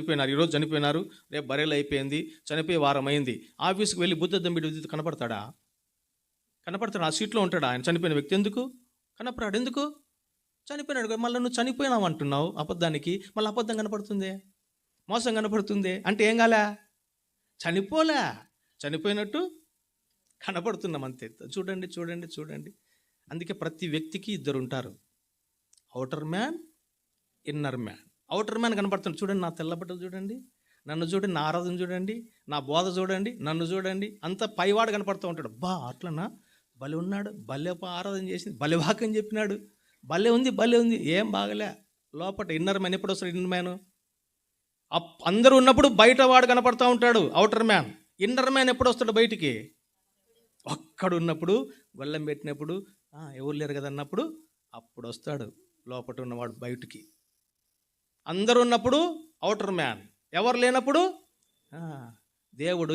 చనిపోయినారు, ఈరోజు చనిపోయినారు, రేపు బరేలు అయిపోయింది, చనిపోయి వారం అయింది. ఆఫీస్కి వెళ్ళి బుద్ధద్దం పెట్టి కనపడతాడా? కనపడతాడు? ఆ సీట్లో ఉంటాడా ఆయన చనిపోయిన వ్యక్తి? ఎందుకు కనపడాడు? ఎందుకు? చనిపోయినాడు. మళ్ళీ నువ్వు చనిపోయినావు అంటున్నావు అబద్ధానికి, మళ్ళీ అబద్ధం కనపడుతుంది, మోసం కనపడుతుంది. అంటే ఏం కాలే? చనిపోలే, చనిపోయినట్టు కనపడుతున్నాం అంతే. చూడండి చూడండి చూడండి. అందుకే ప్రతి వ్యక్తికి ఇద్దరు ఉంటారు, outer man, inner man. Outer man కనపడుతుంది. చూడండి, నా తెల్లబట్టలు చూడండి, నన్ను చూడండి, నా ఆరాధన చూడండి, నా బోధ చూడండి, నన్ను చూడండి, అంత పైవాడు కనపడుతూ ఉంటాడు. బా అట్లనా, భలే ఉన్నాడు, భలే ఆరాధన చేసింది, భలే వాక్యం చెప్పినాడు, భలే ఉంది, భలే ఉంది. ఏం బాగలే లోపల. ఇన్నర్ మ్యాన్ ఎప్పుడు వస్తాడు? ఇన్నర్ మ్యాన్ అందరూ ఉన్నప్పుడు బయట వాడు కనపడుతూ ఉంటాడు, అవుటర్ మ్యాన్. ఇన్నర్ మ్యాన్ ఎప్పుడు వస్తాడు బయటికి? ఒక్కడున్నప్పుడు, గొల్లెం పెట్టినప్పుడు, ఎవరు లేరు కదా అన్నప్పుడు అప్పుడు వస్తాడు లోపల ఉన్నవాడు బయటికి. అందరూ ఉన్నప్పుడు అవుటర్ మ్యాన్, ఎవరు లేనప్పుడు దేవుడు